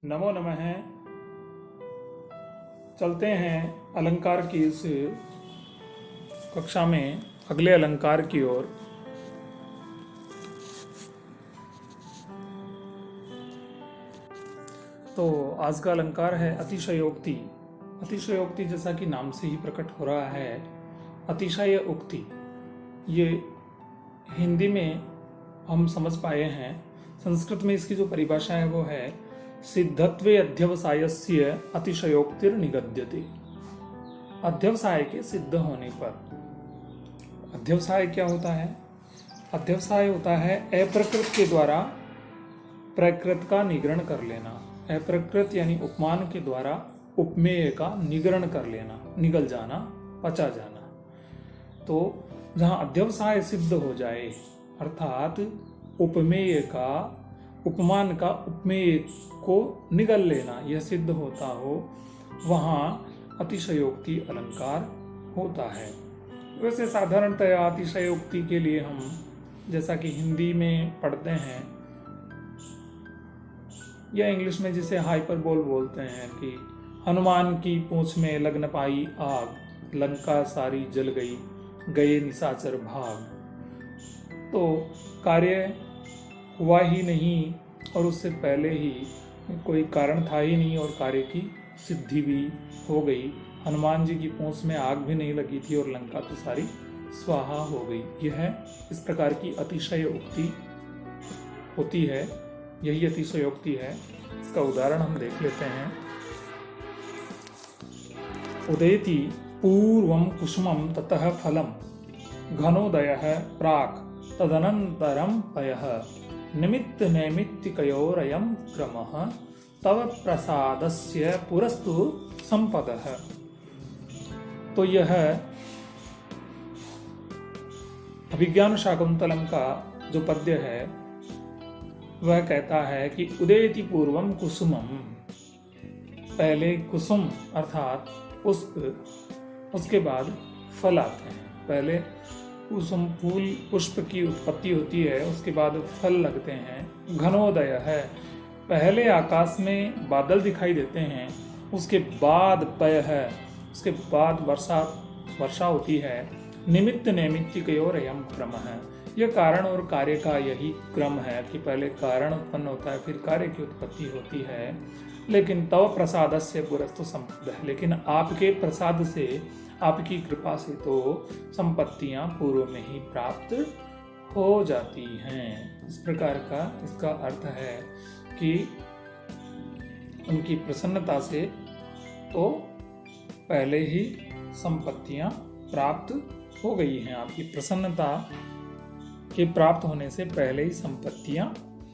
नमो नमः। चलते हैं अलंकार की इस कक्षा में अगले अलंकार की ओर। तो आज का अलंकार है अतिशयोक्ति। अतिशयोक्ति जैसा कि नाम से ही प्रकट हो रहा है, अतिशय उक्ति। ये हिंदी में हम समझ पाए हैं। संस्कृत में इसकी जो परिभाषा है वो है सिद्धत्वे अध्यवसायस्य अतिशयोक्तिर निगद्यते। अध्यवसाय के सिद्ध होने पर, अध्यवसाय क्या होता है? अध्यवसाय होता है अप्रकृत के द्वारा प्रकृत का निग्रहण कर लेना। अप्रकृत यानी उपमान के द्वारा उपमेय का निग्रहण कर लेना, निगल जाना, पचा जाना। तो जहां अध्यवसाय सिद्ध हो जाए, अर्थात उपमेय का, उपमान का उपमेय को निगल लेना, यह सिद्ध होता हो, वहां अतिशयोक्ति अलंकार होता है। वैसे साधारणतया अतिशयोक्ति के लिए हम, जैसा कि हिंदी में पढ़ते हैं या इंग्लिश में जिसे हाइपरबोल बोलते हैं, कि हनुमान की पूंछ में लग न पाई आग, लंका सारी जल गई, गए निशाचर भाग। तो कार्य हुआ ही नहीं और उससे पहले ही कोई कारण था ही नहीं और कार्य की सिद्धि भी हो गई। हनुमान जी की पूंछ में आग भी नहीं लगी थी और लंका तो सारी स्वाहा हो गई। यह इस प्रकार की अतिशयोक्ति होती है, यही अतिशयोक्ति है। इसका उदाहरण हम देख लेते हैं। उदेति पूर्वं कुसुमं ततः फलम, घनोदयः प्राक् तदनन्तरं पयः, निमित्त नैमित्तिकयोरयं क्रमः, तव प्रसादस्य पुरस्तु संपदः। तो यह अभिज्ञान शाकुंतलम का जो पद्य है वह कहता है कि उदेति पूर्वम कुसुमम, पहले कुसुम अर्थात पुष्प, उसके बाद फल आते हैं। पहले कुसुम फूल पुष्प की उत्पत्ति होती है, उसके बाद फल लगते हैं। घनोदय है, पहले आकाश में बादल दिखाई देते हैं, उसके बाद पय है, उसके बाद वर्षा होती है। निमित्त नैमित्तिकयोर अयं क्रम है, यह कारण और कार्य का यही क्रम है कि पहले कारण उत्पन्न होता है, फिर कार्य की उत्पत्ति होती है। लेकिन तव प्रसादस्य पुरस्तु संपद है, लेकिन आपके प्रसाद से, आपकी कृपा से तो संपत्तियां पूर्व में ही प्राप्त हो जाती हैं। इस प्रकार का इसका अर्थ है कि उनकी प्रसन्नता से तो पहले ही संपत्तियां प्राप्त हो गई हैं। आपकी प्रसन्नता के प्राप्त होने से पहले ही संपत्तियां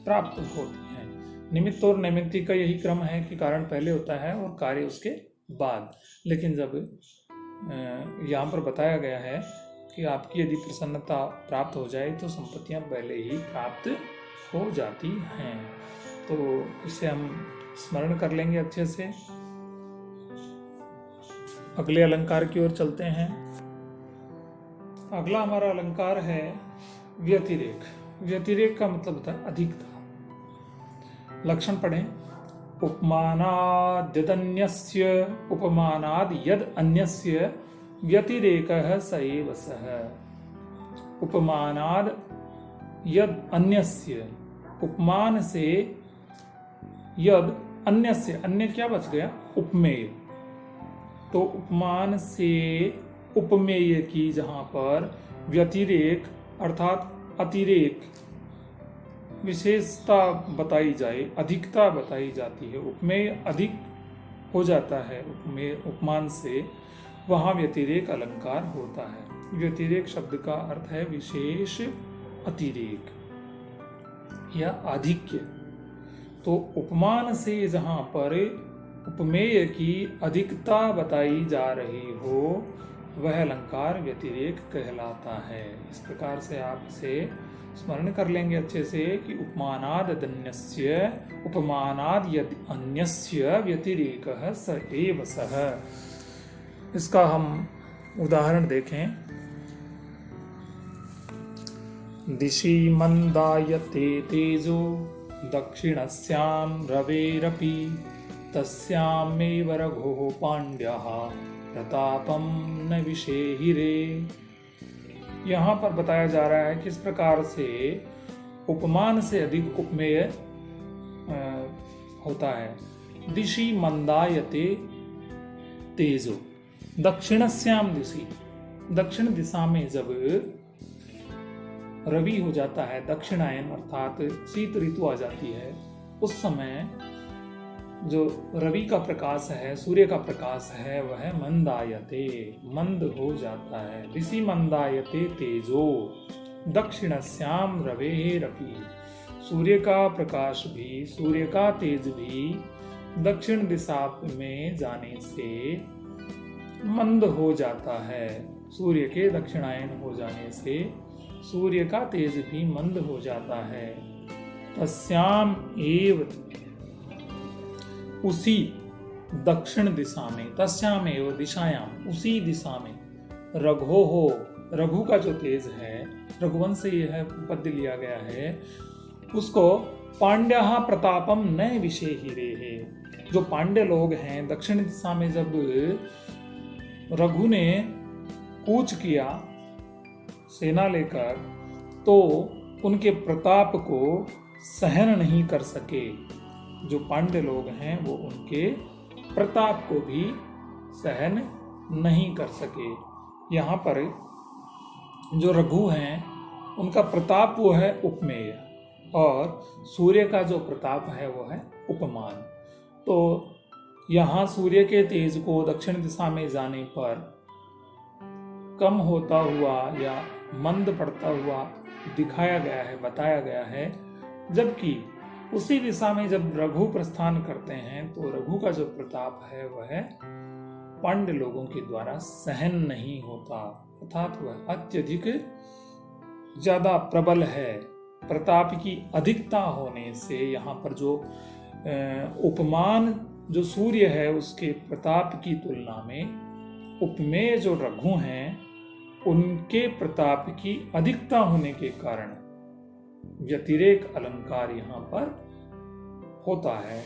प्राप्त होती हैं। निमित्त और नैमित्तिक का यही क्रम है कि कारण पहले होता है और कार्य उसके बाद। लेकिन जब यहाँ पर बताया गया है कि आपकी यदि प्रसन्नता प्राप्त हो जाए तो संपत्तियां पहले ही प्राप्त हो जाती हैं। तो इसे हम स्मरण कर लेंगे अच्छे से। अगले अलंकार की ओर चलते हैं। अगला हमारा अलंकार है व्यतिरेक। व्यतिरेक का मतलब होता है अधिकता। लक्षण पढ़ें। उपमानाद् यदन्यस्य, उपमानाद् यद अन्यस्य, व्यतिरेकः स एव सः। उपमानाद् यद अन्यस्य, उपमान से यद अन्यस्य, अन्य क्या बच गया? उपमेय। तो उपमान से उपमेय की जहां पर व्यतिरेक अर्थात अतिरेक, विशेषता बताई जाए, अधिकता बताई जाती है, उपमेय अधिक हो जाता है उपमेय उपमान से, वहां व्यतिरेक अलंकार होता है। व्यतिरेक शब्द का अर्थ है विशेष अतिरेक या आधिक्य। तो उपमान से जहां पर उपमेय की अधिकता बताई जा रही हो वह अलंकार व्यतिरेक कहलाता है। इस प्रकार से आप इसे स्मरण कर लेंगे अच्छे से कि उपमानाद् यदन्यस्य, उपमानाद् यदि अन्यस्य, व्यतिरेकः स एव सः। इसका हम उदाहरण देखें। दिशि मंदायते तेजो दक्षिणस्यां रवेरपि तस्यामेव रघोः पांड्यः प्रतापं न विषेहिरे। यहाँ पर बताया जा रहा है किस प्रकार से उपमान से अधिक उपमेय होता है। दिशि मंदायते तेजो, दक्षिणस्याम दिशि, दक्षिण दिशा में जब रवि हो जाता है, दक्षिणायन अर्थात शीत ऋतु आ जाती है, उस समय जो रवि का प्रकाश है, सूर्य का प्रकाश है, वह मंदायते, मंद हो जाता है। दिशि मंदायते तेजो दक्षिणस्याम रवेरपि, सूर्य का प्रकाश भी, सूर्य का तेज भी दक्षिण दिशा में जाने से मंद हो जाता है। सूर्य के दक्षिणायन हो जाने से सूर्य का तेज भी मंद हो जाता है। तस्याम एव, उसी दक्षिण दिशा में, तस्याम एव दिशायाम, उसी दिशा में, रघो हो, रघु का जो तेज है, रघुवंश से यह पद लिया गया है, उसको पांड्या प्रतापम न विषेहिरे है। जो पांड्य लोग हैं, दक्षिण दिशा में जब रघु ने कूच किया सेना लेकर, तो उनके प्रताप को सहन नहीं कर सके। जो पांड्य लोग हैं वो उनके प्रताप को भी सहन नहीं कर सके। यहाँ पर जो रघु हैं उनका प्रताप वो है उपमेय, और सूर्य का जो प्रताप है वो है उपमान। तो यहाँ सूर्य के तेज को दक्षिण दिशा में जाने पर कम होता हुआ या मंद पड़ता हुआ दिखाया गया है, बताया गया है, जबकि उसी दिशा में जब रघु प्रस्थान करते हैं तो रघु का जो प्रताप है वह पांड्य लोगों के द्वारा सहन नहीं होता, अर्थात वह अत्यधिक ज्यादा प्रबल है। प्रताप की अधिकता होने से यहाँ पर जो उपमान जो सूर्य है उसके प्रताप की तुलना में उपमेय जो रघु हैं उनके प्रताप की अधिकता होने के कारण व्यतिरेक अलंकार यहाँ पर होता है।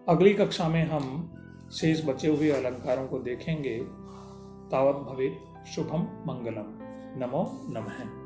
अगली कक्षा में हम शेष बचे हुए अलंकारों को देखेंगे। तावत भवेत् शुभम मंगलम। नमो नमः।